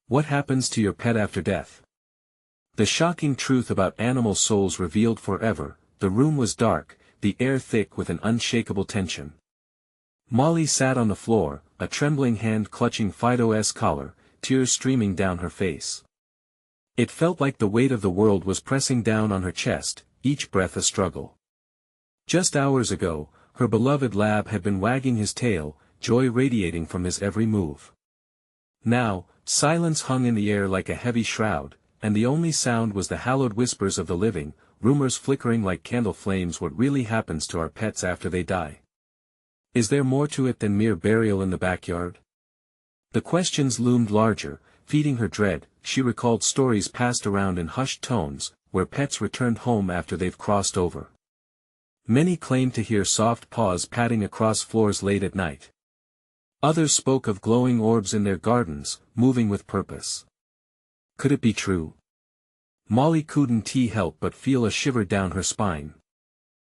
What happens to your pet after death? The shocking truth about animal souls revealed forever. The room was dark, the air thick with an unshakable tension. Molly sat on the floor, a trembling hand clutching Fido's collar, tears streaming down her face. It felt like the weight of the world was pressing down on her chest, each breath a struggle. Just hours ago, her beloved lab had been wagging his tail, joy radiating from his every move. Now, silence hung in the air like a heavy shroud, and the only sound was the hallowed whispers of the living, rumors flickering like candle flames. What really happens to our pets after they die? Is there more to it than mere burial in the backyard? The questions loomed larger, feeding her dread. She recalled stories passed around in hushed tones, where pets returned home after they've crossed over. Many claimed to hear soft paws padding across floors late at night. Others spoke of glowing orbs in their gardens, moving with purpose. Could it be true? Molly couldn't help but feel a shiver down her spine.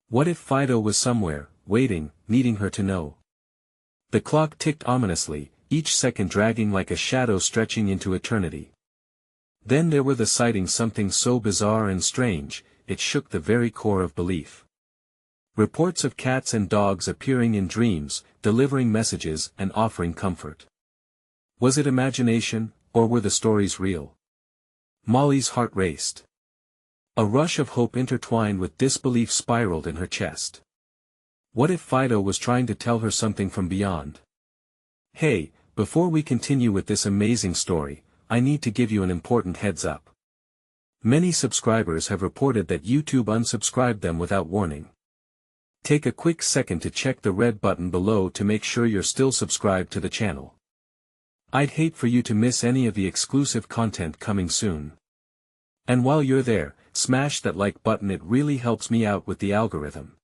What if Fido was somewhere, waiting, needing her to know? The clock ticked ominously, each second dragging like a shadow stretching into eternity. Then there were the sightings, something so bizarre and strange, it shook the very core of belief. Reports of cats and dogs appearing in dreams, delivering messages and offering comfort. Was it imagination, or were the stories real? Molly's heart raced. A rush of hope intertwined with disbelief spiraled in her chest. What if Fido was trying to tell her something from beyond? Hey, before we continue with this amazing story, I need to give you an important heads up. Many subscribers have reported that YouTube unsubscribed them without warning. Take a quick second to check the red button below to make sure you're still subscribed to the channel. I'd hate for you to miss any of the exclusive content coming soon. And while you're there, smash that like button, it really helps me out with the algorithm.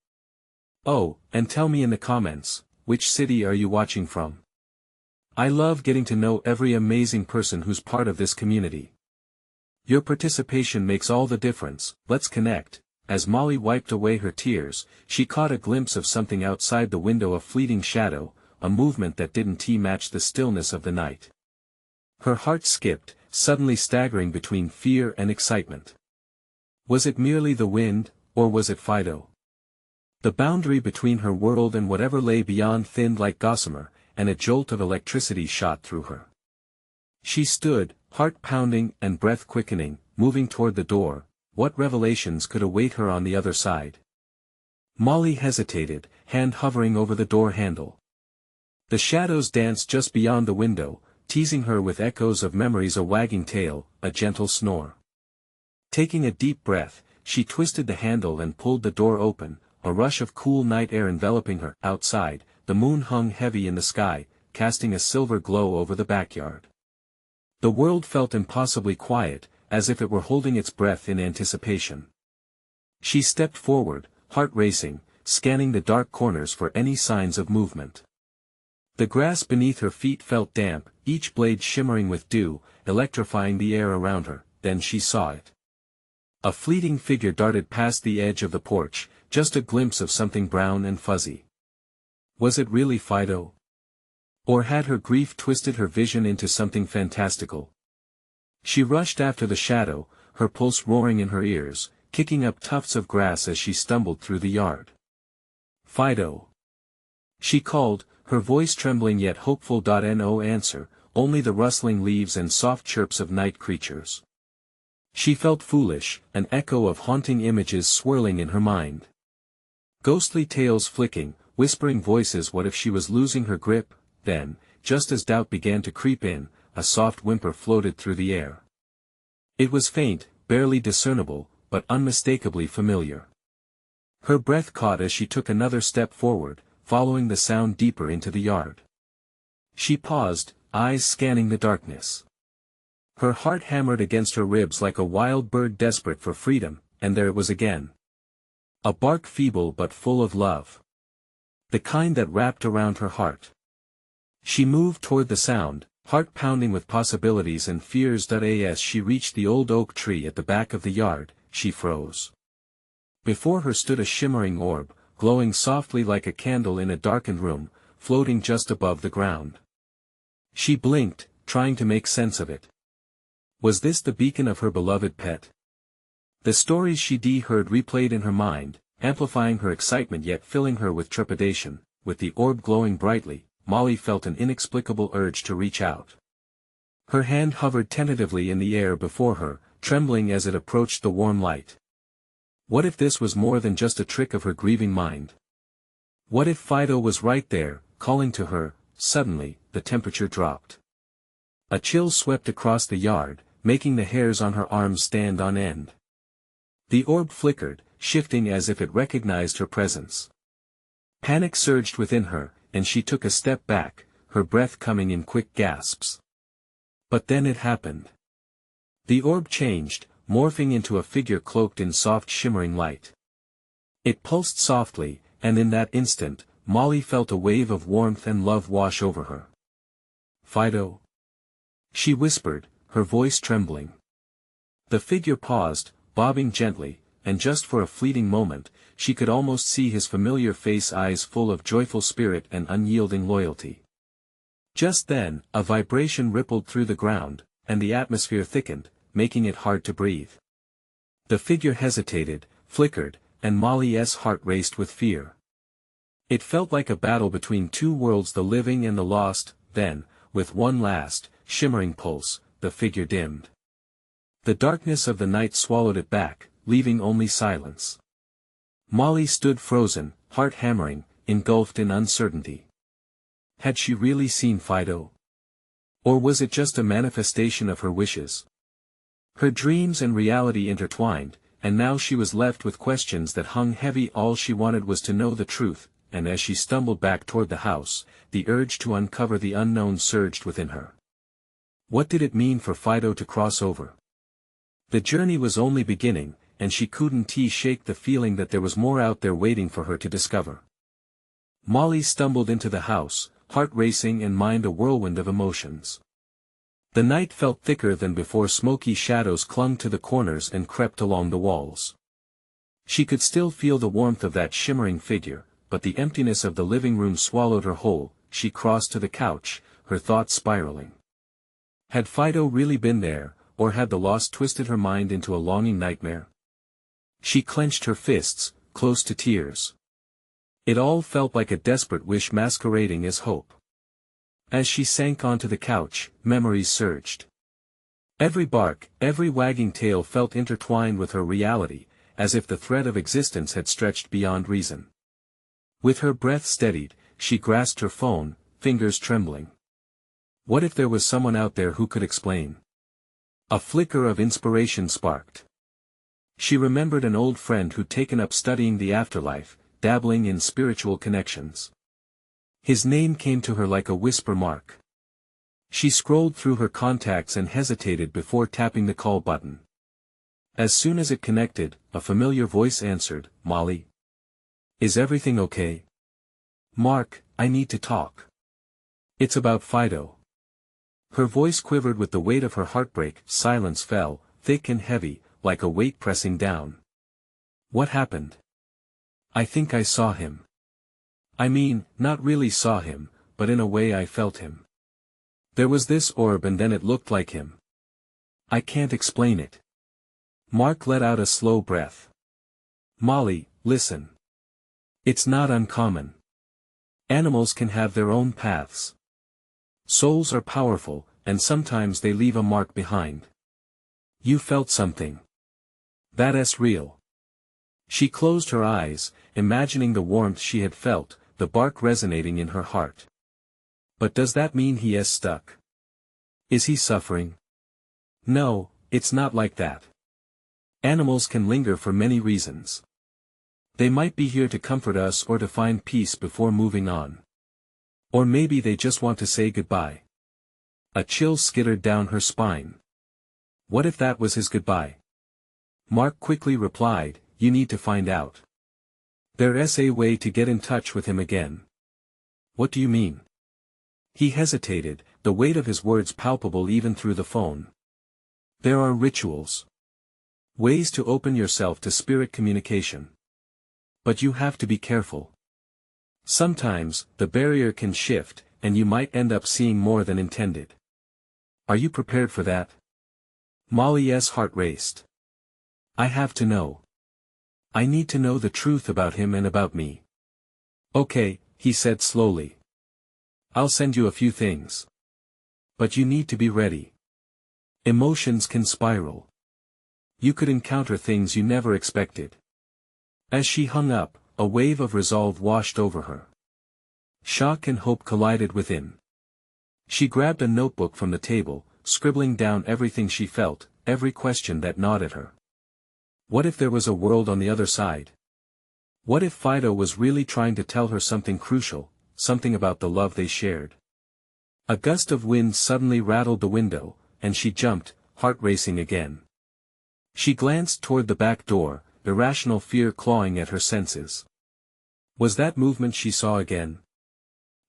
Oh, and tell me in the comments, which city are you watching from? I love getting to know every amazing person who's part of this community. Your participation makes all the difference. Let's connect. As Molly wiped away her tears, she caught a glimpse of something outside the window, a fleeting shadow, a movement that didn't match the stillness of the night. Her heart skipped, suddenly staggering between fear and excitement. Was it merely the wind, or was it Fido? The boundary between her world and whatever lay beyond thinned like gossamer, and a jolt of electricity shot through her. She stood, heart pounding and breath quickening, moving toward the door. What revelations could await her on the other side? Molly hesitated, hand hovering over the door handle. The shadows danced just beyond the window, teasing her with echoes of memories, a wagging tail, a gentle snore. Taking a deep breath, she twisted the handle and pulled the door open, a rush of cool night air enveloping her. Outside, the moon hung heavy in the sky, casting a silver glow over the backyard. The world felt impossibly quiet, as if it were holding its breath in anticipation. She stepped forward, heart racing, scanning the dark corners for any signs of movement. The grass beneath her feet felt damp, each blade shimmering with dew, electrifying the air around her. Then she saw it. A fleeting figure darted past the edge of the porch, just a glimpse of something brown and fuzzy. Was it really Fido? Or had her grief twisted her vision into something fantastical? She rushed after the shadow, her pulse roaring in her ears, kicking up tufts of grass as she stumbled through the yard. Fido! She called, her voice trembling yet hopeful. No answer, only the rustling leaves and soft chirps of night creatures. She felt foolish, an echo of haunting images swirling in her mind. Ghostly tales flicking, whispering voices. What if she was losing her grip? Then, just as doubt began to creep in, a soft whimper floated through the air. It was faint, barely discernible, but unmistakably familiar. Her breath caught as she took another step forward, following the sound deeper into the yard. She paused, eyes scanning the darkness. Her heart hammered against her ribs like a wild bird desperate for freedom, and there it was again. A bark, feeble but full of love. The kind that wrapped around her heart. She moved toward the sound, heart pounding with possibilities and fears. As she reached the old oak tree at the back of the yard, she froze. Before her stood a shimmering orb, glowing softly like a candle in a darkened room, floating just above the ground. She blinked, trying to make sense of it. Was this the beacon of her beloved pet? The stories she heard replayed in her mind, amplifying her excitement yet filling her with trepidation. With the orb glowing brightly, Molly felt an inexplicable urge to reach out. Her hand hovered tentatively in the air before her, trembling as it approached the warm light. What if this was more than just a trick of her grieving mind? What if Fido was right there, calling to her? Suddenly, the temperature dropped. A chill swept across the yard, making the hairs on her arms stand on end. The orb flickered, shifting as if it recognized her presence. Panic surged within her, and she took a step back, her breath coming in quick gasps. But then it happened. The orb changed, morphing into a figure cloaked in soft shimmering light. It pulsed softly, and in that instant, Molly felt a wave of warmth and love wash over her. "Fido?" she whispered, her voice trembling. The figure paused, bobbing gently, and just for a fleeting moment, she could almost see his familiar face, eyes full of joyful spirit and unyielding loyalty. Just then, a vibration rippled through the ground, and the atmosphere thickened, making it hard to breathe. The figure hesitated, flickered, and Molly's heart raced with fear. It felt like a battle between two worlds, the living and the lost. Then, with one last, shimmering pulse, the figure dimmed. The darkness of the night swallowed it back, leaving only silence. Molly stood frozen, heart hammering, engulfed in uncertainty. Had she really seen Fido? Or was it just a manifestation of her wishes? Her dreams and reality intertwined, and now she was left with questions that hung heavy. All she wanted was to know the truth, and as she stumbled back toward the house, the urge to uncover the unknown surged within her. What did it mean for Fido to cross over? The journey was only beginning, and she couldn't shake the feeling that there was more out there waiting for her to discover. Molly stumbled into the house, heart racing and mind a whirlwind of emotions. The night felt thicker than before. Smoky shadows clung to the corners and crept along the walls. She could still feel the warmth of that shimmering figure, but the emptiness of the living room swallowed her whole. She crossed to the couch, her thoughts spiraling. Had Fido really been there, or had the loss twisted her mind into a longing nightmare? She clenched her fists, close to tears. It all felt like a desperate wish masquerading as hope. As she sank onto the couch, memories surged. Every bark, every wagging tail felt intertwined with her reality, as if the thread of existence had stretched beyond reason. With her breath steadied, she grasped her phone, fingers trembling. What if there was someone out there who could explain? A flicker of inspiration sparked. She remembered an old friend who'd taken up studying the afterlife, dabbling in spiritual connections. His name came to her like a whisper. Mark. She scrolled through her contacts and hesitated before tapping the call button. As soon as it connected, a familiar voice answered, "Molly? Is everything okay?" "Mark, I need to talk. It's about Fido." Her voice quivered with the weight of her heartbreak. Silence fell, thick and heavy, like a weight pressing down. "What happened?" "I think I saw him. I mean, not really saw him, but in a way I felt him. There was this orb and then it looked like him. I can't explain it." Mark let out a slow breath. "Molly, listen. It's not uncommon. Animals can have their own paths. Souls are powerful, and sometimes they leave a mark behind. You felt something. That's real." She closed her eyes, imagining the warmth she had felt, the bark resonating in her heart. But does that mean he is stuck? Is he suffering? No, it's not like that. Animals can linger for many reasons. They might be here to comfort us or to find peace before moving on. Or maybe they just want to say goodbye. A chill skittered down her spine. What if that was his goodbye? Mark quickly replied, "You need to find out. There's a way to get in touch with him again." "What do you mean?" He hesitated, the weight of his words palpable even through the phone. "There are rituals. Ways to open yourself to spirit communication. But you have to be careful. Sometimes, the barrier can shift, and you might end up seeing more than intended. Are you prepared for that?" Molly's heart raced. I have to know. I need to know the truth about him and about me. Okay, he said slowly. I'll send you a few things. But you need to be ready. Emotions can spiral. You could encounter things you never expected. As she hung up, a wave of resolve washed over her. Shock and hope collided within. She grabbed a notebook from the table, scribbling down everything she felt, every question that gnawed at her. What if there was a world on the other side? What if Fido was really trying to tell her something crucial, something about the love they shared? A gust of wind suddenly rattled the window, and she jumped, heart racing again. She glanced toward the back door, irrational fear clawing at her senses. Was that movement she saw again?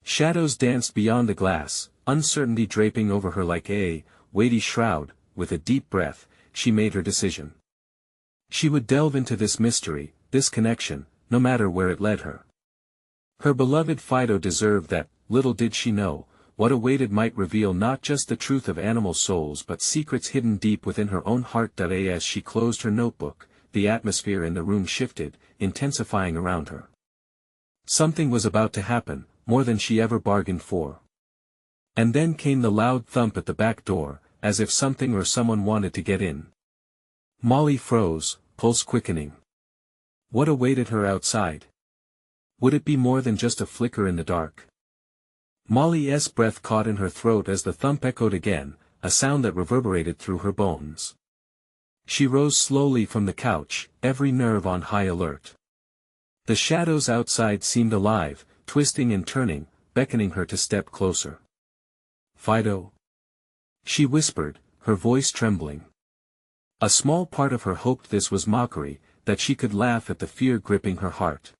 Shadows danced beyond the glass, uncertainty draping over her like a weighty shroud. With a deep breath, she made her decision. She would delve into this mystery, this connection, no matter where it led her. Her beloved Fido deserved that. Little did she know, what awaited might reveal not just the truth of animal souls but secrets hidden deep within her own heart. As she closed her notebook, the atmosphere in the room shifted, intensifying around her. Something was about to happen, more than she ever bargained for. And then came the loud thump at the back door, as if something or someone wanted to get in. Molly froze, pulse quickening. What awaited her outside? Would it be more than just a flicker in the dark? Molly's breath caught in her throat as the thump echoed again, a sound that reverberated through her bones. She rose slowly from the couch, every nerve on high alert. The shadows outside seemed alive, twisting and turning, beckoning her to step closer. Fido? She whispered, her voice trembling. A small part of her hoped this was mockery, that she could laugh at the fear gripping her heart.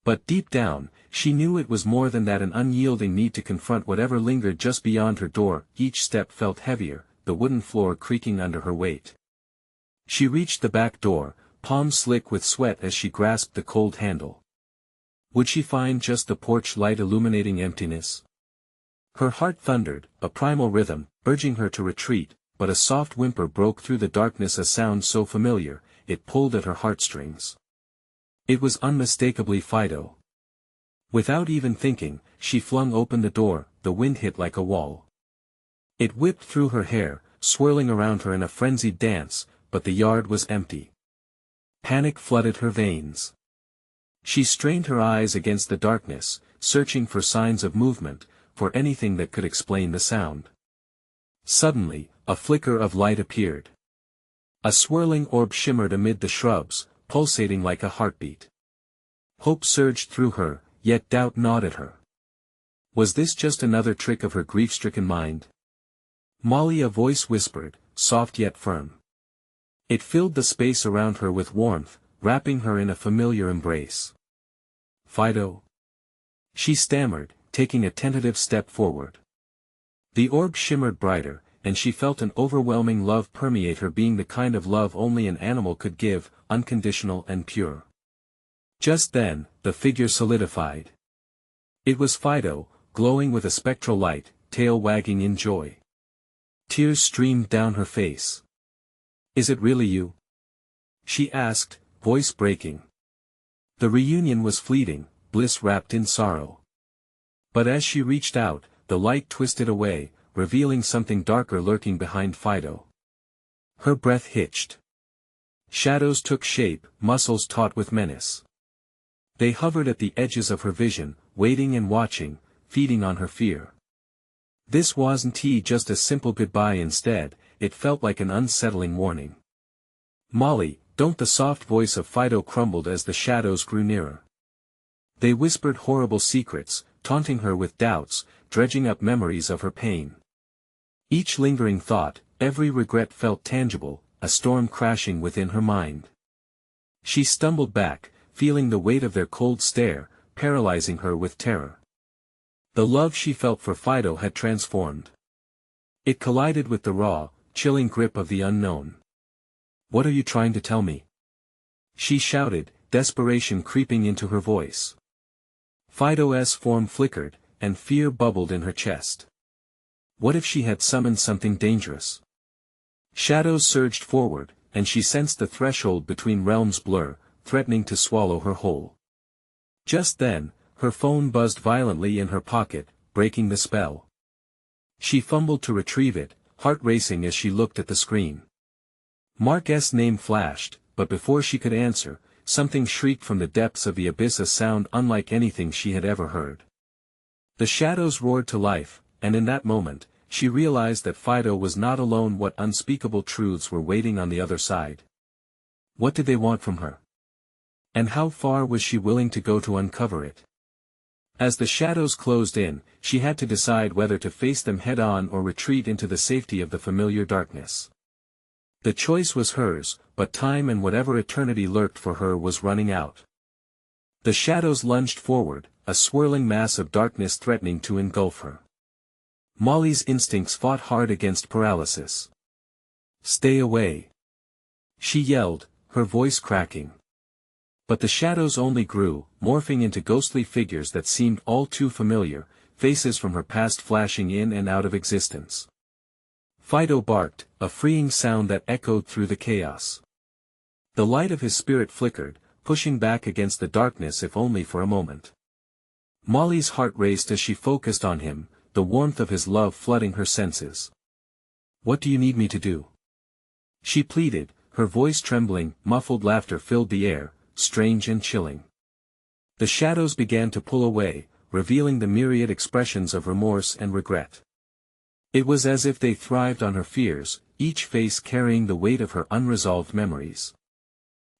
But deep down, she knew it was more than that, an unyielding need to confront whatever lingered just beyond her door. Each step felt heavier, the wooden floor creaking under her weight. She reached the back door, palms slick with sweat as she grasped the cold handle. Would she find just the porch light illuminating emptiness? Her heart thundered, a primal rhythm, urging her to retreat, but a soft whimper broke through the darkness, a sound so familiar, it pulled at her heartstrings. It was unmistakably Fido. Without even thinking, she flung open the door. The wind hit like a wall. It whipped through her hair, swirling around her in a frenzied dance, but the yard was empty. Panic flooded her veins. She strained her eyes against the darkness, searching for signs of movement, for anything that could explain the sound. Suddenly, a flicker of light appeared. A swirling orb shimmered amid the shrubs, pulsating like a heartbeat. Hope surged through her, yet doubt gnawed at her. Was this just another trick of her grief-stricken mind? Molly, a voice whispered, soft yet firm. It filled the space around her with warmth, wrapping her in a familiar embrace. Fido? She stammered, taking a tentative step forward. The orb shimmered brighter, and she felt an overwhelming love permeate her being, the kind of love only an animal could give, unconditional and pure. Just then, the figure solidified. It was Fido, glowing with a spectral light, tail wagging in joy. Tears streamed down her face. Is it really you? She asked, voice breaking. The reunion was fleeting, bliss wrapped in sorrow. But as she reached out, the light twisted away, revealing something darker lurking behind Fido. Her breath hitched. Shadows took shape, muscles taut with menace. They hovered at the edges of her vision, waiting and watching, feeding on her fear. This wasn't just a simple goodbye, instead, it felt like an unsettling warning. Molly, don't! The soft voice of Fido crumbled as the shadows grew nearer. They whispered horrible secrets, taunting her with doubts, dredging up memories of her pain. Each lingering thought, every regret felt tangible, a storm crashing within her mind. She stumbled back, feeling the weight of their cold stare, paralyzing her with terror. The love she felt for Fido had transformed. It collided with the raw, chilling grip of the unknown. What are you trying to tell me? She shouted, desperation creeping into her voice. Fido's form flickered, and fear bubbled in her chest. What if she had summoned something dangerous? Shadows surged forward, and she sensed the threshold between realms blur, threatening to swallow her whole. Just then, her phone buzzed violently in her pocket, breaking the spell. She fumbled to retrieve it, heart racing as she looked at the screen. Mark's name flashed, but before she could answer, something shrieked from the depths of the abyss, a sound unlike anything she had ever heard. The shadows roared to life, and in that moment, she realized that Fido was not alone. What unspeakable truths were waiting on the other side? What did they want from her? And how far was she willing to go to uncover it? As the shadows closed in, she had to decide whether to face them head-on or retreat into the safety of the familiar darkness. The choice was hers, but time and whatever eternity lurked for her was running out. The shadows lunged forward, a swirling mass of darkness threatening to engulf her. Molly's instincts fought hard against paralysis. "Stay away!" she yelled, her voice cracking. But the shadows only grew, morphing into ghostly figures that seemed all too familiar, faces from her past flashing in and out of existence. Fido barked, a freeing sound that echoed through the chaos. The light of his spirit flickered, pushing back against the darkness if only for a moment. Molly's heart raced as she focused on him, the warmth of his love flooding her senses. "What do you need me to do?" she pleaded, her voice trembling. Muffled laughter filled the air, strange and chilling. The shadows began to pull away, revealing the myriad expressions of remorse and regret. It was as if they thrived on her fears, each face carrying the weight of her unresolved memories.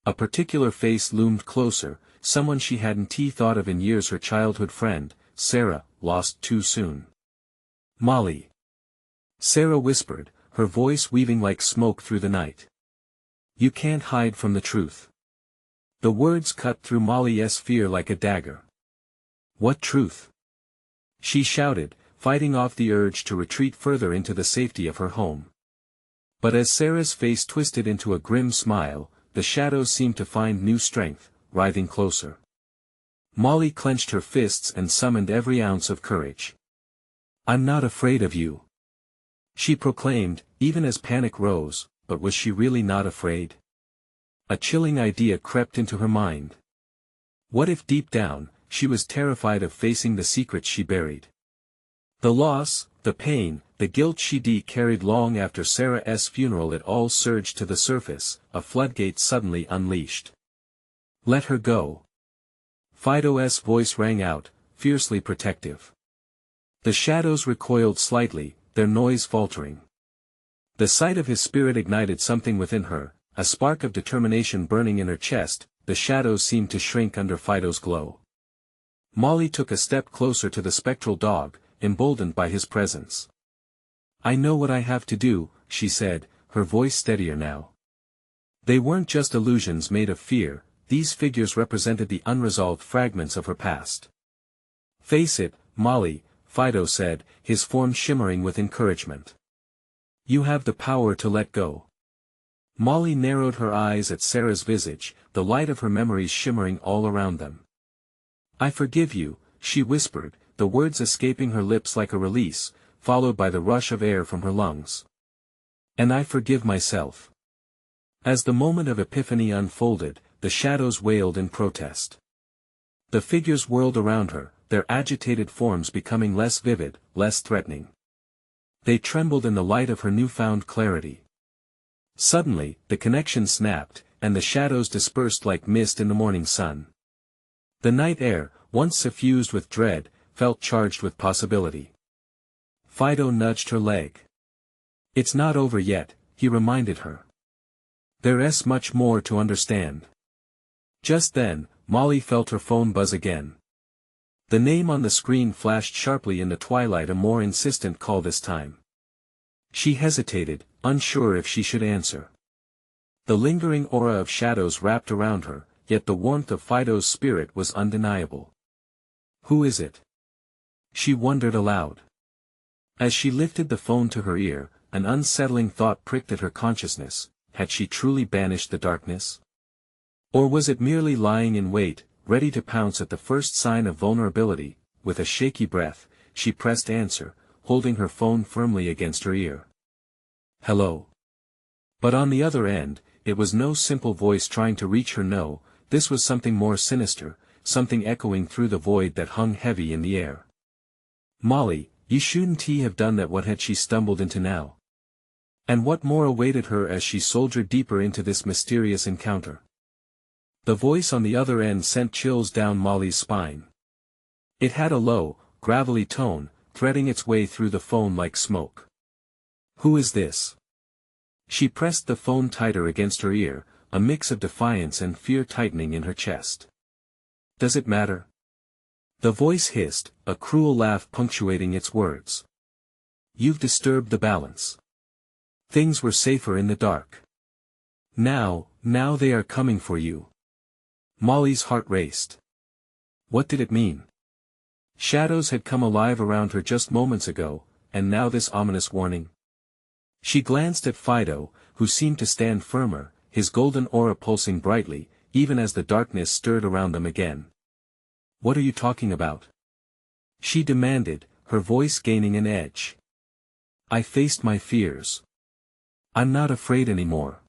A particular face loomed closer, someone she hadn't thought of in years, her childhood friend, Sarah, lost too soon. "Molly," Sarah whispered, her voice weaving like smoke through the night. "You can't hide from the truth." The words cut through Molly's fear like a dagger. "What truth?" she shouted, fighting off the urge to retreat further into the safety of her home. But as Sarah's face twisted into a grim smile, the shadows seemed to find new strength, writhing closer. Molly clenched her fists and summoned every ounce of courage. "I'm not afraid of you," she proclaimed, even as panic rose, but was she really not afraid? A chilling idea crept into her mind. What if deep down, she was terrified of facing the secrets she buried? The loss, the pain, the guilt she'd carried long after Sarah's funeral. It all surged to the surface, a floodgate suddenly unleashed. "Let her go." Fido's voice rang out, fiercely protective. The shadows recoiled slightly, their noise faltering. The sight of his spirit ignited something within her, a spark of determination burning in her chest. The shadows seemed to shrink under Fido's glow. Molly took a step closer to the spectral dog, emboldened by his presence. "I know what I have to do," she said, her voice steadier now. They weren't just illusions made of fear, these figures represented the unresolved fragments of her past. "Face it, Molly," Fido said, his form shimmering with encouragement. "You have the power to let go." Molly narrowed her eyes at Sarah's visage, the light of her memories shimmering all around them. "I forgive you," she whispered, the words escaping her lips like a release, followed by the rush of air from her lungs. "And I forgive myself." As the moment of epiphany unfolded, the shadows wailed in protest. The figures whirled around her, their agitated forms becoming less vivid, less threatening. They trembled in the light of her newfound clarity. Suddenly, the connection snapped, and the shadows dispersed like mist in the morning sun. The night air, once suffused with dread, felt charged with possibility. Fido nudged her leg. "It's not over yet," he reminded her. "There's much more to understand." Just then, Molly felt her phone buzz again. The name on the screen flashed sharply in the twilight, a more insistent call this time. She hesitated, unsure if she should answer. The lingering aura of shadows wrapped around her, yet the warmth of Fido's spirit was undeniable. "Who is it?" she wondered aloud. As she lifted the phone to her ear, an unsettling thought pricked at her consciousness. Had she truly banished the darkness? Or was it merely lying in wait, ready to pounce at the first sign of vulnerability? With a shaky breath, she pressed answer, holding her phone firmly against her ear. "Hello." But on the other end, it was no simple voice trying to reach her. No, this was something more sinister, something echoing through the void that hung heavy in the air. Molly, you shouldn't have done that. What had she stumbled into now? And what more awaited her as she soldiered deeper into this mysterious encounter? The voice on the other end sent chills down Molly's spine. It had a low, gravelly tone, threading its way through the phone like smoke. Who is this? She pressed the phone tighter against her ear, a mix of defiance and fear tightening in her chest. Does it matter? The voice hissed, a cruel laugh punctuating its words. You've disturbed the balance. Things were safer in the dark. Now they are coming for you. Molly's heart raced. What did it mean? Shadows had come alive around her just moments ago, and now this ominous warning. She glanced at Fido, who seemed to stand firmer, his golden aura pulsing brightly, even as the darkness stirred around them again. What are you talking about? She demanded, her voice gaining an edge. I faced my fears. I'm not afraid anymore.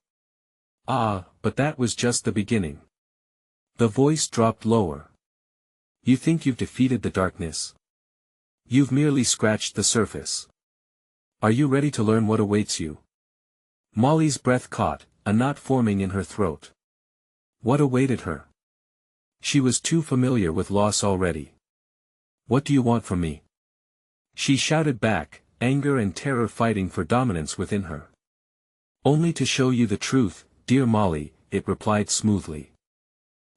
Ah, but that was just the beginning. The voice dropped lower. You think you've defeated the darkness? You've merely scratched the surface. Are you ready to learn what awaits you? Molly's breath caught, a knot forming in her throat. What awaited her? She was too familiar with loss already. What do you want from me? She shouted back, anger and terror fighting for dominance within her. Only to show you the truth, dear Molly, it replied smoothly.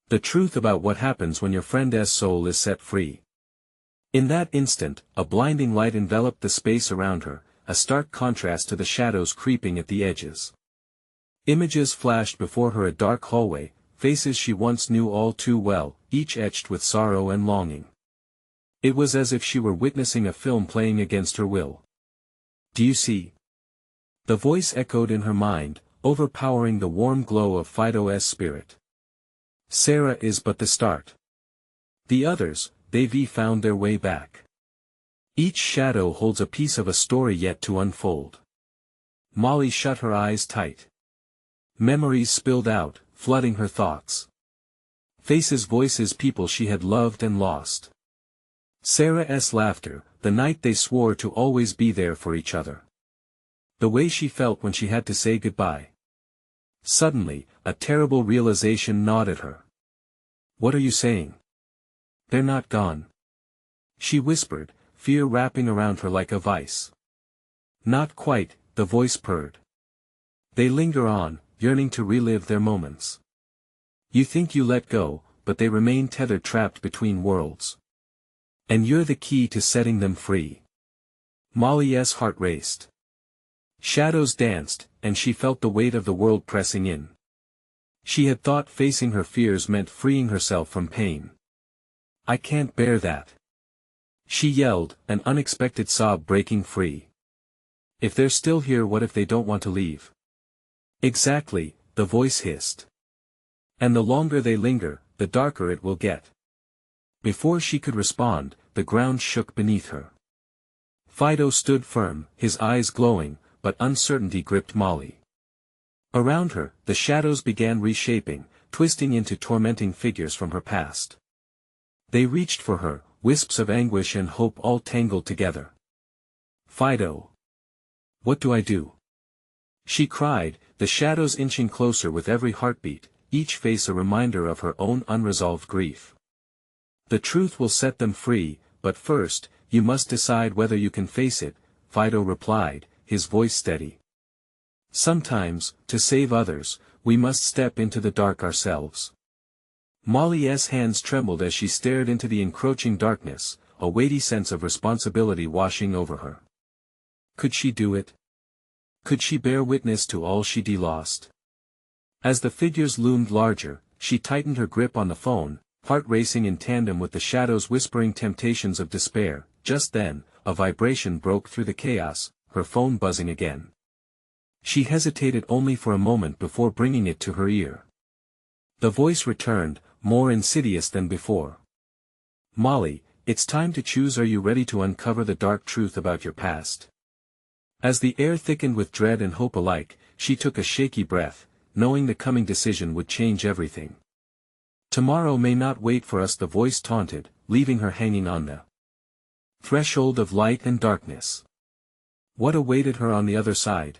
The truth about what happens when your friend's soul is set free. In that instant, a blinding light enveloped the space around her, a stark contrast to the shadows creeping at the edges. Images flashed before her, a dark hallway, faces she once knew all too well, each etched with sorrow and longing. It was as if she were witnessing a film playing against her will. Do you see? The voice echoed in her mind, overpowering the warm glow of Fido's spirit. Sarah is but the start. The others, they've found their way back. Each shadow holds a piece of a story yet to unfold. Molly shut her eyes tight. Memories spilled out, flooding her thoughts. Faces, voices, people she had loved and lost. Sarah's laughter, the night they swore to always be there for each other. The way she felt when she had to say goodbye. Suddenly, a terrible realization gnawed at her. What are you saying? They're not gone. She whispered, fear wrapping around her like a vice. Not quite, the voice purred. They linger on, yearning to relive their moments. You think you let go, but they remain tethered, trapped between worlds. And you're the key to setting them free. Molly's heart raced. Shadows danced, and she felt the weight of the world pressing in. She had thought facing her fears meant freeing herself from pain. I can't bear that. She yelled, an unexpected sob breaking free. If they're still here, what if they don't want to leave? Exactly, the voice hissed. And the longer they linger, the darker it will get. Before she could respond, the ground shook beneath her. Fido stood firm, his eyes glowing, but uncertainty gripped Molly. Around her, the shadows began reshaping, twisting into tormenting figures from her past. They reached for her, wisps of anguish and hope all tangled together. Fido. What do I do? She cried, the shadows inching closer with every heartbeat, each face a reminder of her own unresolved grief. The truth will set them free, but first, you must decide whether you can face it, Fido replied, his voice steady. Sometimes, to save others, we must step into the dark ourselves. Molly's hands trembled as she stared into the encroaching darkness, a weighty sense of responsibility washing over her. Could she do it? Could she bear witness to all she'd lost? As the figures loomed larger, she tightened her grip on the phone, heart racing in tandem with the shadows whispering temptations of despair. Just then, a vibration broke through the chaos, her phone buzzing again. She hesitated only for a moment before bringing it to her ear. The voice returned, more insidious than before. Molly, it's time to choose. Are you ready to uncover the dark truth about your past? As the air thickened with dread and hope alike, she took a shaky breath, knowing the coming decision would change everything. Tomorrow may not wait for us, the voice taunted, leaving her hanging on the threshold of light and darkness. What awaited her on the other side?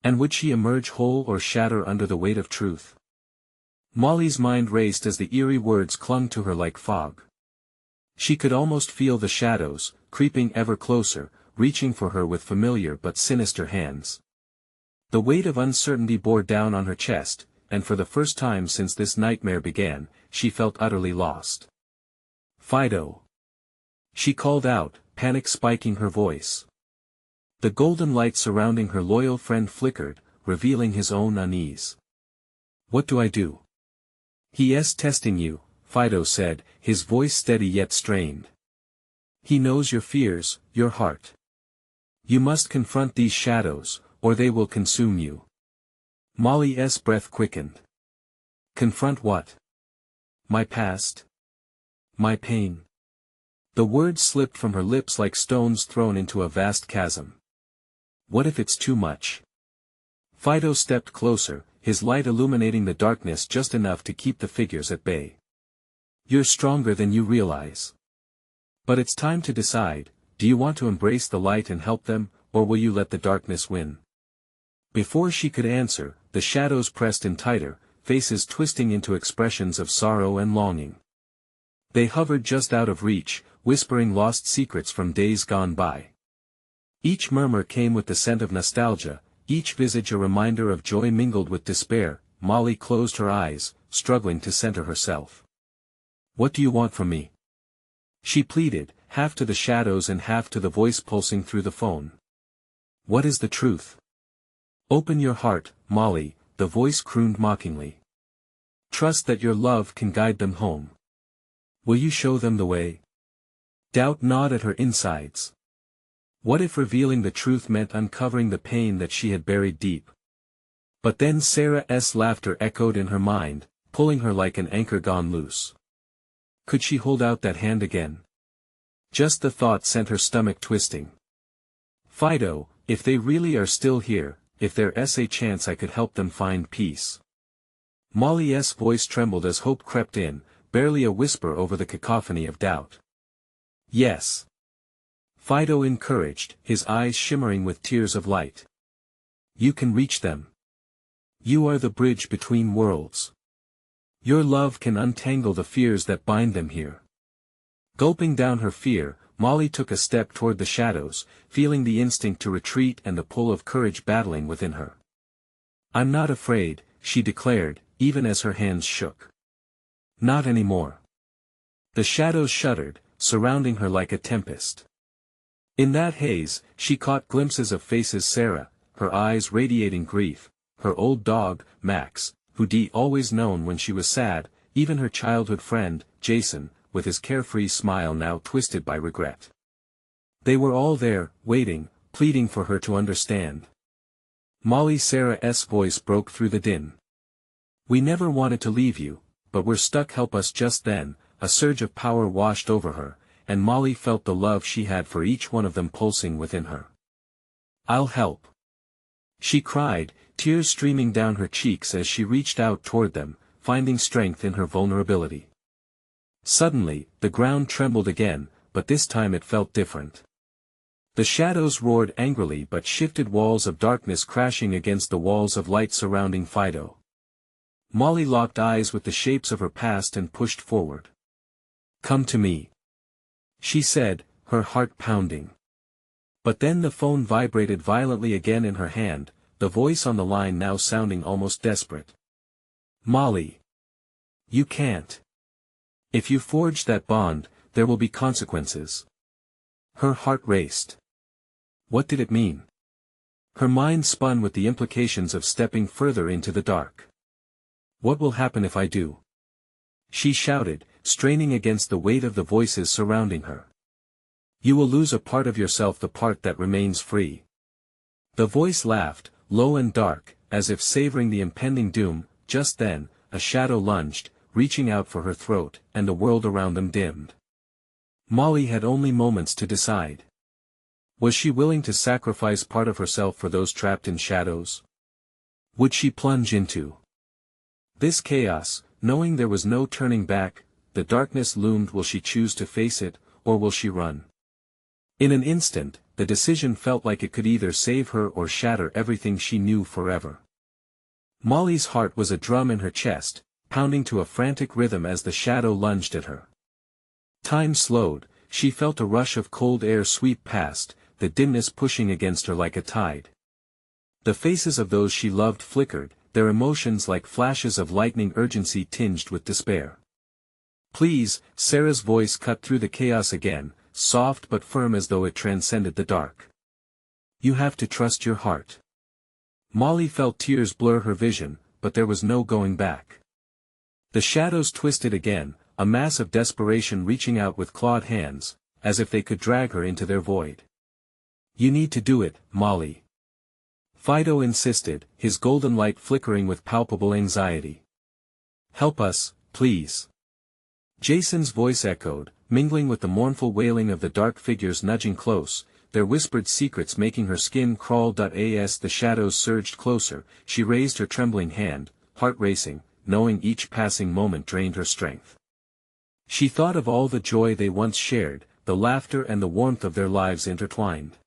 And would she emerge whole or shatter under the weight of truth? Molly's mind raced as the eerie words clung to her like fog. She could almost feel the shadows, creeping ever closer, reaching for her with familiar but sinister hands. The weight of uncertainty bore down on her chest, and for the first time since this nightmare began, she felt utterly lost. "Fido!" she called out, panic spiking her voice. The golden light surrounding her loyal friend flickered, revealing his own unease. "What do I do?" "He's testing you," Fido said, his voice steady yet strained. "He knows your fears, your heart. You must confront these shadows, or they will consume you." Molly's breath quickened. "Confront what?" "My past. My pain." The words slipped from her lips like stones thrown into a vast chasm. "What if it's too much?" Fido stepped closer, his light illuminating the darkness just enough to keep the figures at bay. "You're stronger than you realize. But it's time to decide, do you want to embrace the light and help them, or will you let the darkness win?" Before she could answer, the shadows pressed in tighter, faces twisting into expressions of sorrow and longing. They hovered just out of reach, whispering lost secrets from days gone by. Each murmur came with the scent of nostalgia, each visage a reminder of joy mingled with despair. Molly closed her eyes, struggling to center herself. "What do you want from me?" she pleaded, half to the shadows and half to the voice pulsing through the phone. "What is the truth?" "Open your heart, Molly," the voice crooned mockingly. "Trust that your love can guide them home. Will you show them the way?" Doubt gnawed at her insides. What if revealing the truth meant uncovering the pain that she had buried deep? But then Sarah's laughter echoed in her mind, pulling her like an anchor gone loose. Could she hold out that hand again? Just the thought sent her stomach twisting. "Fido, if they really are still here, if there's a chance I could help them find peace." Molly's voice trembled as hope crept in, barely a whisper over the cacophony of doubt. "Yes." Fido encouraged, his eyes shimmering with tears of light. "You can reach them. You are the bridge between worlds. Your love can untangle the fears that bind them here." Gulping down her fear, Molly took a step toward the shadows, feeling the instinct to retreat and the pull of courage battling within her. "I'm not afraid," she declared, even as her hands shook. "Not anymore." The shadows shuddered, surrounding her like a tempest. In that haze, she caught glimpses of faces: Sarah, her eyes radiating grief, her old dog, Max, who'd always known when she was sad, even her childhood friend, Jason, with his carefree smile now twisted by regret. They were all there, waiting, pleading for her to understand. Sarah's voice broke through the din. "We never wanted to leave you, but we're stuck. Help us." Just then, a surge of power washed over her, and Molly felt the love she had for each one of them pulsing within her. "I'll help," she cried, tears streaming down her cheeks as she reached out toward them, finding strength in her vulnerability. Suddenly, the ground trembled again, but this time it felt different. The shadows roared angrily but shifted, walls of darkness crashing against the walls of light surrounding Fido. Molly locked eyes with the shapes of her past and pushed forward. "Come to me," she said, her heart pounding. But then the phone vibrated violently again in her hand, the voice on the line now sounding almost desperate. "Molly. You can't. If you forge that bond, there will be consequences." Her heart raced. What did it mean? Her mind spun with the implications of stepping further into the dark. "What will happen if I do?" she shouted, straining against the weight of the voices surrounding her. "You will lose a part of yourself, the part that remains free." The voice laughed, low and dark, as if savoring the impending doom. Just then, a shadow lunged, reaching out for her throat, and the world around them dimmed. Molly had only moments to decide. Was she willing to sacrifice part of herself for those trapped in shadows? Would she plunge into this chaos, knowing there was no turning back? The darkness loomed. Will she choose to face it, or will she run? In an instant, the decision felt like it could either save her or shatter everything she knew forever. Molly's heart was a drum in her chest, pounding to a frantic rhythm as the shadow lunged at her. Time slowed, she felt a rush of cold air sweep past, the dimness pushing against her like a tide. The faces of those she loved flickered, their emotions like flashes of lightning, urgency tinged with despair. "Please," Sarah's voice cut through the chaos again, soft but firm as though it transcended the dark. "You have to trust your heart." Molly felt tears blur her vision, but there was no going back. The shadows twisted again, a mass of desperation reaching out with clawed hands, as if they could drag her into their void. "You need to do it, Molly," Fido insisted, his golden light flickering with palpable anxiety. "Help us, please." Jason's voice echoed, mingling with the mournful wailing of the dark figures nudging close, their whispered secrets making her skin crawl. As the shadows surged closer, she raised her trembling hand, heart racing, knowing each passing moment drained her strength. She thought of all the joy they once shared, the laughter and the warmth of their lives intertwined.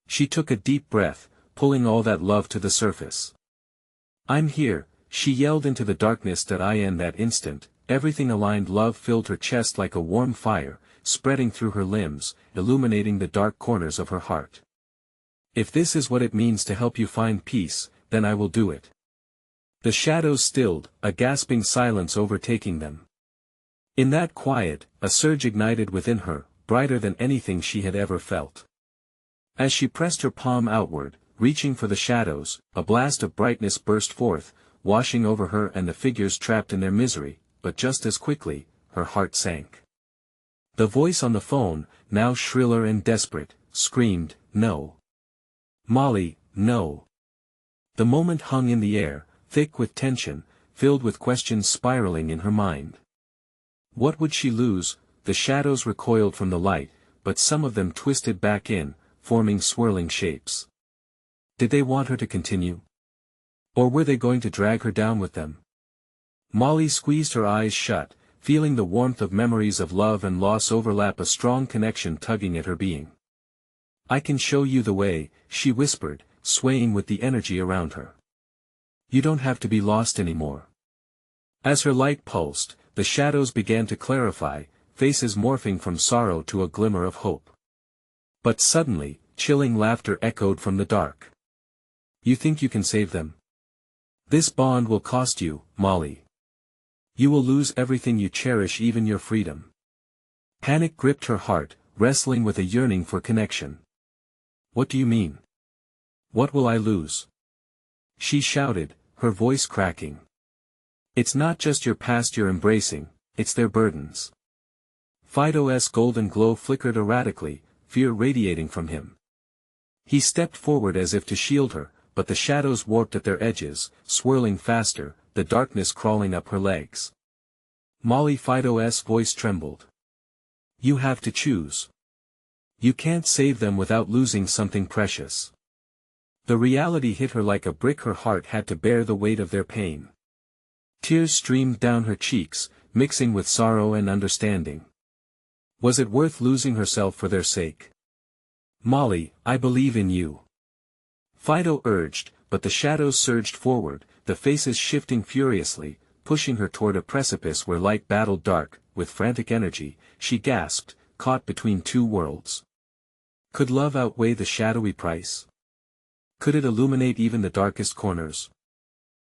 She took a deep breath, pulling all that love to the surface. "I'm here," she yelled into the darkness. In that instant, everything aligned. Love filled her chest like a warm fire, spreading through her limbs, illuminating the dark corners of her heart. "If this is what it means to help you find peace, then I will do it." The shadows stilled, a gasping silence overtaking them. In that quiet, a surge ignited within her, brighter than anything she had ever felt. As she pressed her palm outward, reaching for the shadows, a blast of brightness burst forth, washing over her and the figures trapped in their misery, but just as quickly, her heart sank. The voice on the phone, now shriller and desperate, screamed, "No. Molly, no." The moment hung in the air, thick with tension, filled with questions spiraling in her mind. What would she lose? The shadows recoiled from the light, but some of them twisted back in, forming swirling shapes. Did they want her to continue? Or were they going to drag her down with them? Molly squeezed her eyes shut, feeling the warmth of memories of love and loss overlap, a strong connection tugging at her being. "I can show you the way," she whispered, swaying with the energy around her. "You don't have to be lost anymore." As her light pulsed, the shadows began to clarify, faces morphing from sorrow to a glimmer of hope. But suddenly, chilling laughter echoed from the dark. "You think you can save them? This bond will cost you, Molly. You will lose everything you cherish, even your freedom." Panic gripped her heart, wrestling with a yearning for connection. "What do you mean? What will I lose?" she shouted, her voice cracking. "It's not just your past you're embracing, it's their burdens." Fido's golden glow flickered erratically, fear radiating from him. He stepped forward as if to shield her, but the shadows warped at their edges, swirling faster, the darkness crawling up her legs. "Molly," Fido's voice trembled. "You have to choose. You can't save them without losing something precious." The reality hit her like a brick. Her heart had to bear the weight of their pain. Tears streamed down her cheeks, mixing with sorrow and understanding. Was it worth losing herself for their sake? "Molly, I believe in you," Fido urged, but the shadows surged forward, the faces shifting furiously, pushing her toward a precipice where light battled dark. With frantic energy, she gasped, caught between two worlds. Could love outweigh the shadowy price? Could it illuminate even the darkest corners?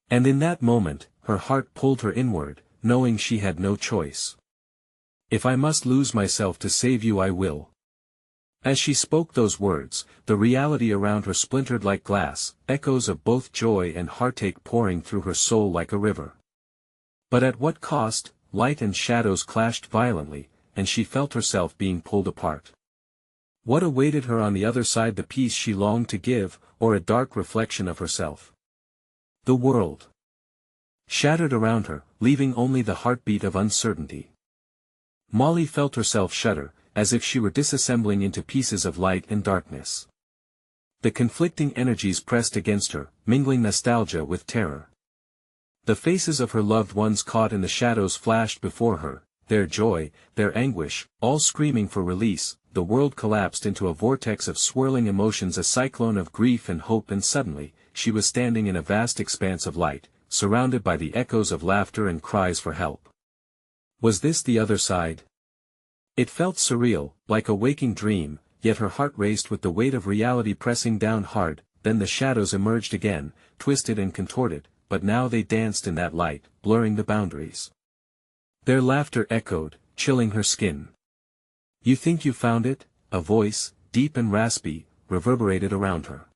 And in that moment, her heart pulled her inward, knowing she had no choice. "If I must lose myself to save you, I will." As she spoke those words, the reality around her splintered like glass, echoes of both joy and heartache pouring through her soul like a river. But at what cost? Light and shadows clashed violently, and she felt herself being pulled apart. What awaited her on the other side? The peace she longed to give, or a dark reflection of herself? The world shattered around her, leaving only the heartbeat of uncertainty. Molly felt herself shudder, as if she were disassembling into pieces of light and darkness. The conflicting energies pressed against her, mingling nostalgia with terror. The faces of her loved ones caught in the shadows flashed before her, their joy, their anguish, all screaming for release. The world collapsed into a vortex of swirling emotions, a cyclone of grief and hope, and suddenly, she was standing in a vast expanse of light, surrounded by the echoes of laughter and cries for help. Was this the other side? It felt surreal, like a waking dream, yet her heart raced with the weight of reality pressing down hard. Then the shadows emerged again, twisted and contorted, but now they danced in that light, blurring the boundaries. Their laughter echoed, chilling her skin. "You think you found it?" A voice, deep and raspy, reverberated around her.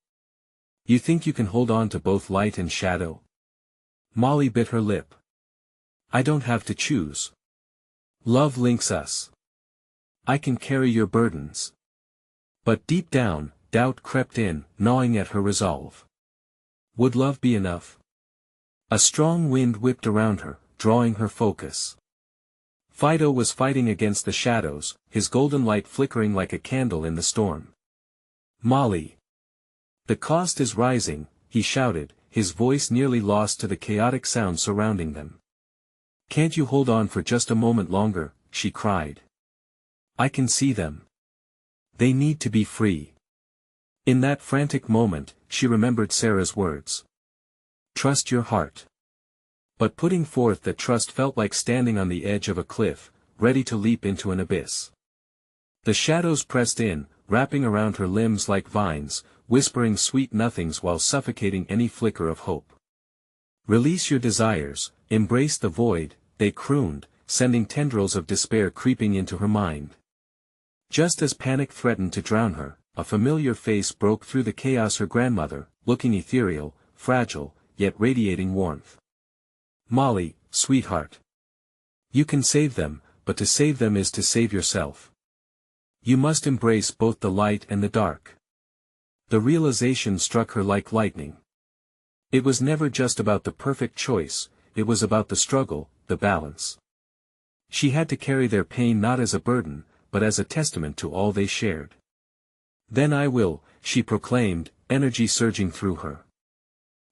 "You think you can hold on to both light and shadow?" Molly bit her lip. "I don't have to choose. Love links us. I can carry your burdens." But deep down, doubt crept in, gnawing at her resolve. Would love be enough? A strong wind whipped around her, drawing her focus. Fido was fighting against the shadows, his golden light flickering like a candle in the storm. "Molly! The cost is rising," he shouted, his voice nearly lost to the chaotic sound surrounding them. "Can't you hold on for just a moment longer?" she cried. "I can see them. They need to be free." In that frantic moment, she remembered Sarah's words. "Trust your heart." But putting forth that trust felt like standing on the edge of a cliff, ready to leap into an abyss. The shadows pressed in, wrapping around her limbs like vines, whispering sweet nothings while suffocating any flicker of hope. "Release your desires, embrace the void," they crooned, sending tendrils of despair creeping into her mind. Just as panic threatened to drown her, a familiar face broke through the chaos, her grandmother, looking ethereal, fragile, yet radiating warmth. "Molly, sweetheart. You can save them, but to save them is to save yourself. You must embrace both the light and the dark." The realization struck her like lightning. It was never just about the perfect choice, it was about the struggle, the balance. She had to carry their pain not as a burden, but as a testament to all they shared. "Then I will," she proclaimed, energy surging through her.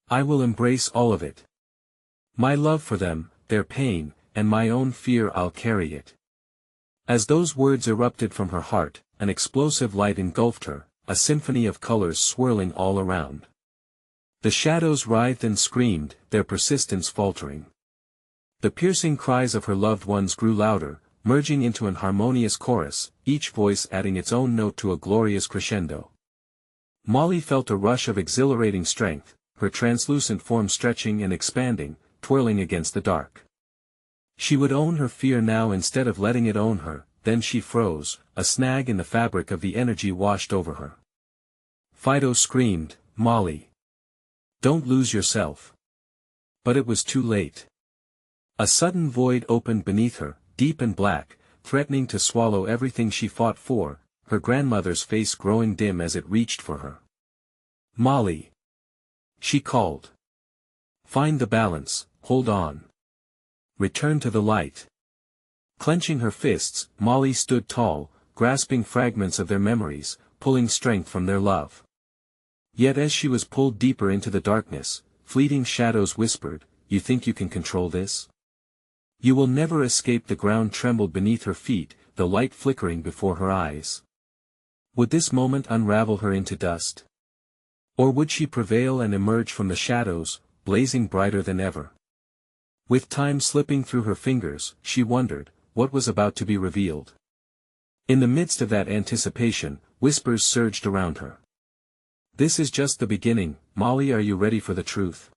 "I will embrace all of it. My love for them, their pain, and my own fear, I'll carry it." As those words erupted from her heart, an explosive light engulfed her, a symphony of colors swirling all around. The shadows writhed and screamed, their persistence faltering. The piercing cries of her loved ones grew louder, merging into an harmonious chorus, each voice adding its own note to a glorious crescendo. Molly felt a rush of exhilarating strength, her translucent form stretching and expanding, twirling against the dark. She would own her fear now instead of letting it own her. Then she froze, a snag in the fabric of the energy washed over her. Fido screamed, "Molly! Don't lose yourself." But it was too late. A sudden void opened beneath her, deep and black, threatening to swallow everything she fought for, her grandmother's face growing dim as it reached for her. "Molly!" she called. "Find the balance, hold on. Return to the light." Clenching her fists, Molly stood tall, grasping fragments of their memories, pulling strength from their love. Yet as she was pulled deeper into the darkness, fleeting shadows whispered, "You think you can control this? You will never escape." The ground trembled beneath her feet, the light flickering before her eyes. Would this moment unravel her into dust? Or would she prevail and emerge from the shadows, blazing brighter than ever? With time slipping through her fingers, she wondered, what was about to be revealed. In the midst of that anticipation, whispers surged around her. "This is just the beginning, Molly, are you ready for the truth?"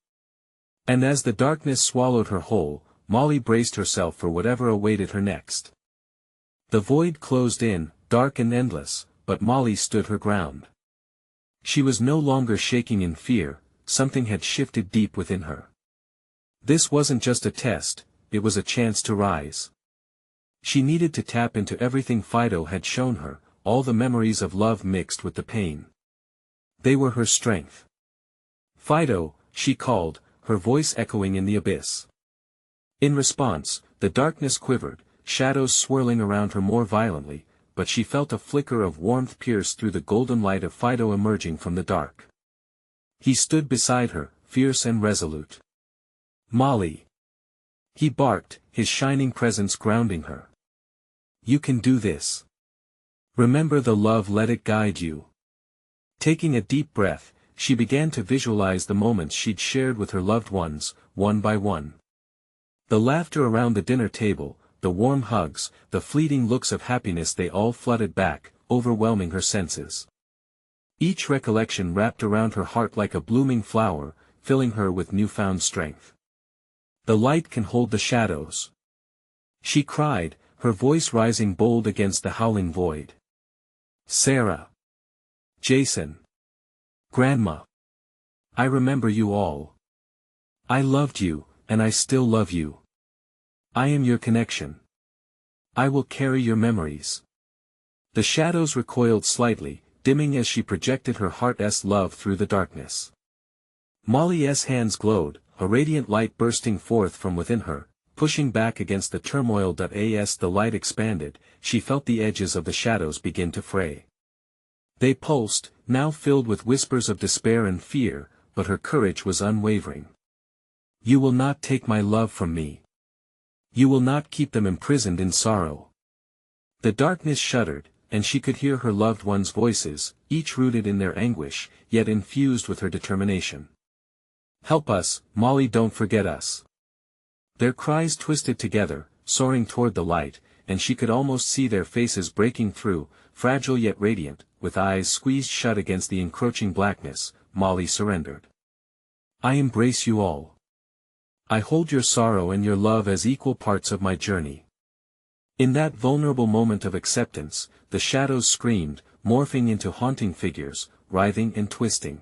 And as the darkness swallowed her whole, Molly braced herself for whatever awaited her next. The void closed in, dark and endless, but Molly stood her ground. She was no longer shaking in fear, something had shifted deep within her. This wasn't just a test, it was a chance to rise. She needed to tap into everything Fido had shown her, all the memories of love mixed with the pain. They were her strength. "Fido," she called, her voice echoing in the abyss. In response, the darkness quivered, shadows swirling around her more violently, but she felt a flicker of warmth pierce through the golden light of Fido emerging from the dark. He stood beside her, fierce and resolute. "Molly!" he barked, his shining presence grounding her. "You can do this. Remember the love, let it guide you." Taking a deep breath, she began to visualize the moments she'd shared with her loved ones, one by one. The laughter around the dinner table, the warm hugs, the fleeting looks of happiness, they all flooded back, overwhelming her senses. Each recollection wrapped around her heart like a blooming flower, filling her with newfound strength. "The light can hold the shadows," she cried, her voice rising bold against the howling void. "Sarah. Jason. Grandma. I remember you all. I loved you, and I still love you. I am your connection. I will carry your memories." The shadows recoiled slightly, dimming as she projected her heart's love through the darkness. Molly's hands glowed, a radiant light bursting forth from within her, pushing back against the turmoil. As the light expanded, she felt the edges of the shadows begin to fray. They pulsed, now filled with whispers of despair and fear, but her courage was unwavering. "You will not take my love from me. You will not keep them imprisoned in sorrow." The darkness shuddered, and she could hear her loved ones' voices, each rooted in their anguish, yet infused with her determination. "Help us, Molly, don't forget us." Their cries twisted together, soaring toward the light, and she could almost see their faces breaking through, fragile yet radiant, with eyes squeezed shut against the encroaching blackness. Molly surrendered. "I embrace you all. I hold your sorrow and your love as equal parts of my journey." In that vulnerable moment of acceptance, the shadows screamed, morphing into haunting figures, writhing and twisting.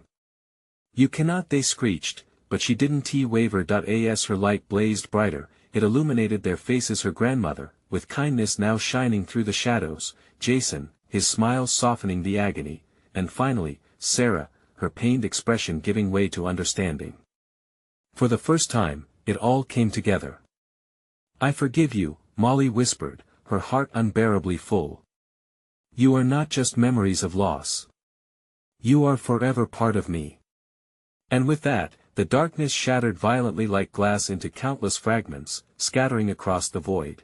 "You cannot," they screeched, but she didn't waver. As her light blazed brighter, it illuminated their faces, her grandmother, with kindness now shining through the shadows, Jason, his smile softening the agony, and finally, Sarah, her pained expression giving way to understanding. For the first time, it all came together. "I forgive you," Molly whispered, her heart unbearably full. "You are not just memories of loss. You are forever part of me." And with that, the darkness shattered violently like glass into countless fragments, scattering across the void.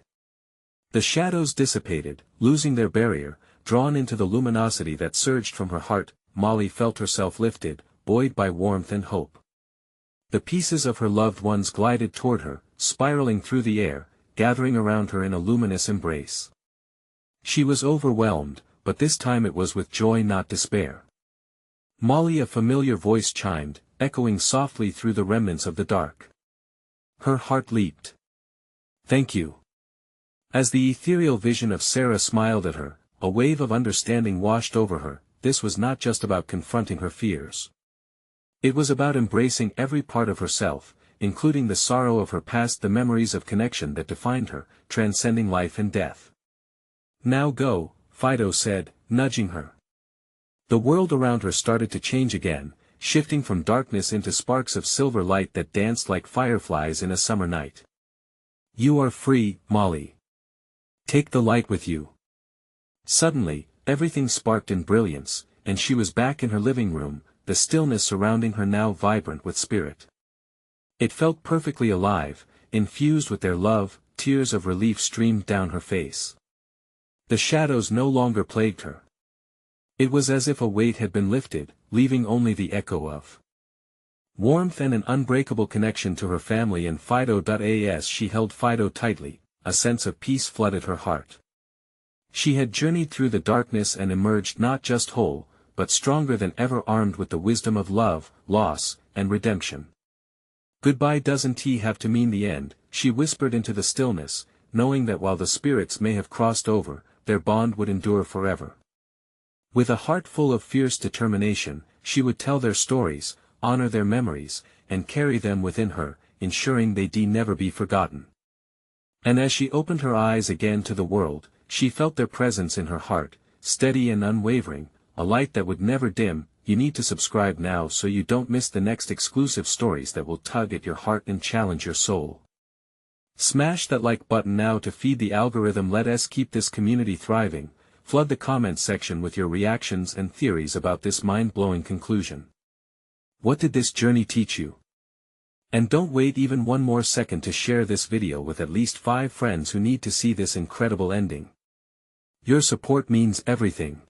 The shadows dissipated, losing their barrier, drawn into the luminosity that surged from her heart. Molly felt herself lifted, buoyed by warmth and hope. The pieces of her loved ones glided toward her, spiraling through the air, gathering around her in a luminous embrace. She was overwhelmed, but this time it was with joy, not despair. "Molly," a familiar voice chimed, echoing softly through the remnants of the dark. Her heart leaped. "Thank you." As the ethereal vision of Sarah smiled at her, a wave of understanding washed over her. This was not just about confronting her fears. It was about embracing every part of herself, including the sorrow of her past, the memories of connection that defined her, transcending life and death. "Now go," Fido said, nudging her. The world around her started to change again, shifting from darkness into sparks of silver light that danced like fireflies in a summer night. "You are free, Molly. Take the light with you." Suddenly, everything sparked in brilliance, and she was back in her living room, the stillness surrounding her now vibrant with spirit. It felt perfectly alive, infused with their love. Tears of relief streamed down her face. The shadows no longer plagued her. It was as if a weight had been lifted, leaving only the echo of warmth and an unbreakable connection to her family and Fido. As she held Fido tightly, a sense of peace flooded her heart. She had journeyed through the darkness and emerged not just whole, but stronger than ever, armed with the wisdom of love, loss, and redemption. "Goodbye doesn't have to mean the end," she whispered into the stillness, knowing that while the spirits may have crossed over, their bond would endure forever. With a heart full of fierce determination, she would tell their stories, honor their memories, and carry them within her, ensuring they never be forgotten. And as she opened her eyes again to the world, she felt their presence in her heart, steady and unwavering, a light that would never dim. You need to subscribe now so you don't miss the next exclusive stories that will tug at your heart and challenge your soul. Smash that like button now to feed the algorithm. Let us keep this community thriving, Flood the comments section with your reactions and theories about this mind-blowing conclusion. What did this journey teach you? And don't wait even one more second to share this video with at least 5 friends who need to see this incredible ending. Your support means everything.